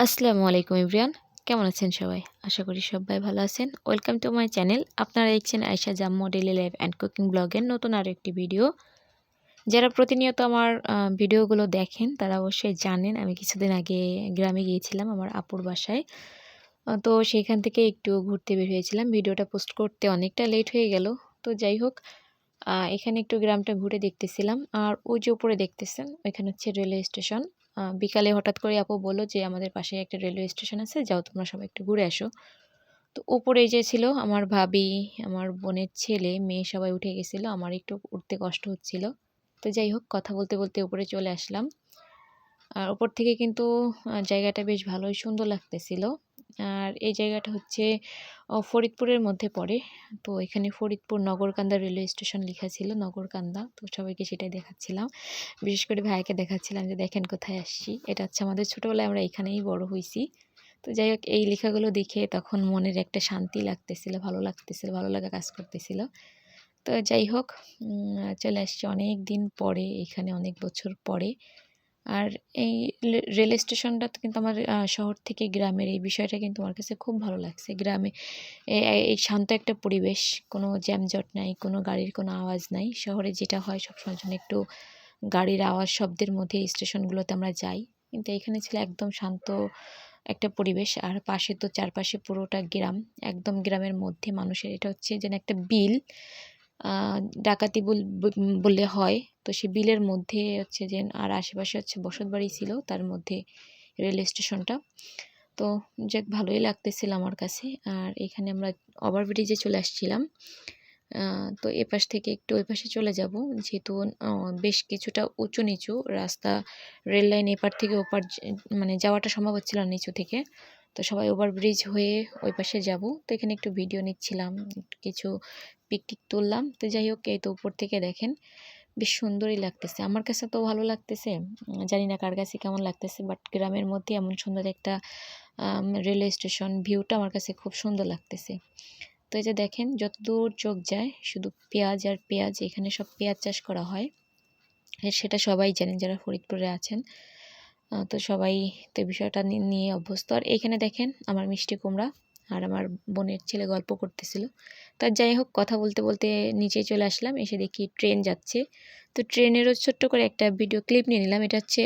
আসসালামু আলাইকুম এভরিওয়ান, কেমন আছেন সবাই? আশা করি সবাই ভালো আছেন। Welcome to my channel. আপনারা দেখছেন Ayesha Jammu daily life and cooking ব্লগের নতুন আরও একটি ভিডিও। যারা প্রতিনিয়ত আমার ভিডিওগুলো দেখেন তারা অবশ্যই জানেন আমি কিছুদিন আগে গ্রামে গিয়েছিলাম আমার আপুর বাসায়। তো সেইখান থেকে একটু ঘুরতে বের হয়েছিলাম। ভিডিওটা পোস্ট করতে অনেকটা লেট হয়ে গেল। তো যাই হোক, এখানে একটু গ্রামটা ঘুরে দেখতেছিলাম। আর ওই যে উপরে দেখতেছেন ওইখানে হচ্ছে রেলওয়ে স্টেশন। বিকালে হঠাৎ করে আপু বলল যে আমাদের পাশে একটা রেলওয়ে স্টেশন আছে, যাও তোমরা সবাই একটু ঘুরে আসো। তো উপরে যে ছিল আমার ভাবি, আমার বোনের ছেলে, মেয়ে সবাই উঠে গেছিলো। আমার একটু উঠতে কষ্ট হচ্ছিল। তো যাই হোক, কথা বলতে বলতে উপরে চলে আসলাম। আর উপর থেকে কিন্তু জায়গাটা বেশ ভালোই সুন্দর লাগতেছিল। আর এই জায়গাটা হচ্ছে ফরিদপুরের মধ্যে পড়ে। তো এখানে ফরিদপুর নগরকান্দা রেলওয়ে স্টেশন লেখা ছিল, নগরকান্দা। তো সবাইকে সেটাই দেখাচ্ছিলাম। বিশেষ করে ভাইকে দেখাচ্ছিলাম যে দেখেন কোথায় আসছি। এটা হচ্ছে আমাদের ছোটোবেলায় আমরা এখানেই বড় হইছি। তো যাই হোক, এই লেখাগুলো দেখে তখন মনের একটা শান্তি লাগতেছিল, ভালো লাগতেছিল, ভালো লাগা কাজ করতেছিল। তো যাই হোক, চলে আসছি অনেক দিন পরে এখানে, অনেক বছর পরে। আর এই রেল স্টেশনটা কিন্তু আমার শহর থেকে গ্রামের এই বিষয়টা কিন্তু আমার কাছে খুব ভালো লাগছে। গ্রামে এই শান্ত একটা পরিবেশ, কোনো জ্যামজট নাই, কোনো গাড়ির কোনো আওয়াজ নাই। শহরে যেটা হয় সবসময়ের জন্য একটু গাড়ির আওয়াজ, শব্দের মধ্যে এই স্টেশনগুলোতে আমরা যাই। কিন্তু এখানে ছিল একদম শান্ত একটা পরিবেশ। আর পাশে তো চারপাশে পুরোটা গ্রাম, একদম গ্রামের মধ্যে মানুষের। এটা হচ্ছে যেন একটা বিল, ডাকাতি বললে হয়। তো সে বিলের মধ্যে হচ্ছে যে, আর আশেপাশে হচ্ছে বসতবাড়ি ছিল, তার মধ্যে রেল স্টেশনটা। তো যাক, ভালোই লাগতেছিল আমার কাছে। আর এখানে আমরা ওভারব্রিজে চলে আসছিলাম। তো এপাশ থেকে একটু ওই পাশে চলে যাব, যেহেতু বেশ কিছুটা উঁচু নিচু রাস্তা। রেল লাইন এপার থেকে ওপার মানে যাওয়াটা সম্ভব হচ্ছিল না নিচু থেকে। তো সবাই ওভারব্রিজ হয়ে ওই পাশে যাব। তো এখানে একটু ভিডিও নিচ্ছিলাম, কিছু পিকটিক তুললাম। তো যাই হোক, এই তো উপর থেকে দেখেন বেশ সুন্দরই লাগতেছে। আমার কাছে তো ভালো লাগতেছে, জানি না কার কাছে কেমন লাগতেছে, বাট গ্রামের মধ্যে এমন সুন্দর একটা রেলওয়ে স্টেশন ভিউটা আমার কাছে খুব সুন্দর লাগতেছে। তো এই যে দেখেন, যতদূর চোখ যায় শুধু পেঁয়াজ আর পেঁয়াজ। এখানে সব পেঁয়াজ চাষ করা হয়, সেটা সবাই জানেন যারা ফরিদপুরে আছেন। তো সবাই তো বিষয়টা নিয়ে অভ্যস্ত। আর এইখানে দেখেন আমার মিষ্টি কুমড়া আর আমার বোনের ছেলে গল্প করতেছিল। তার যাই হোক, কথা বলতে বলতে নিচে চলে আসলাম। এসে দেখি ট্রেন যাচ্ছে। তো ট্রেনেরও ছোট্ট করে একটা ভিডিও ক্লিপ নিয়ে নিলাম। এটা হচ্ছে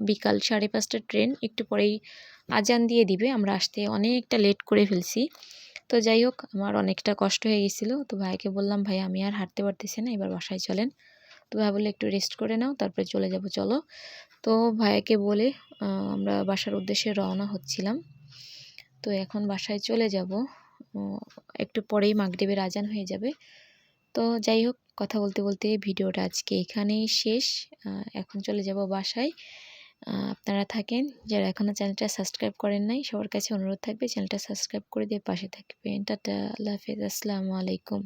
বিকাল 5:30টার ট্রেন। একটু পরেই আজান দিয়ে দিবে, আমরা আসতে অনেকটা লেট করে ফেলছি। তো যাই হোক, আমার অনেকটা কষ্ট হয়ে গেছিলো। তো ভাইকে বললাম, ভাই আমি আর হাঁটতে পারতেছি না, এবার বাসায় চলেন। তো ভাই বললে একটু রেস্ট করে নাও, তারপরে চলে যাব, চলো। তো ভাইয়াকে বলে আমরা বাসার উদ্দেশ্যে রওনা হচ্ছিলাম। তো এখন বাসায় চলে যাব, একটু পরেই মাগরিবের আজান হয়ে যাবে। তো যাই হোক, কথা বলতে বলতে ভিডিওটা আজকে এখানেই শেষ। এখন চলে যাব বাসায়। আপনারা থাকেন, যারা এখনও চ্যানেলটা সাবস্ক্রাইব করেন নাই সবার কাছে অনুরোধ থাকবে চ্যানেলটা সাবস্ক্রাইব করে দিয়ে পাশে থাকবেন। টাটা, আল্লাহ হাফেজ, আসসালামু আলাইকুম।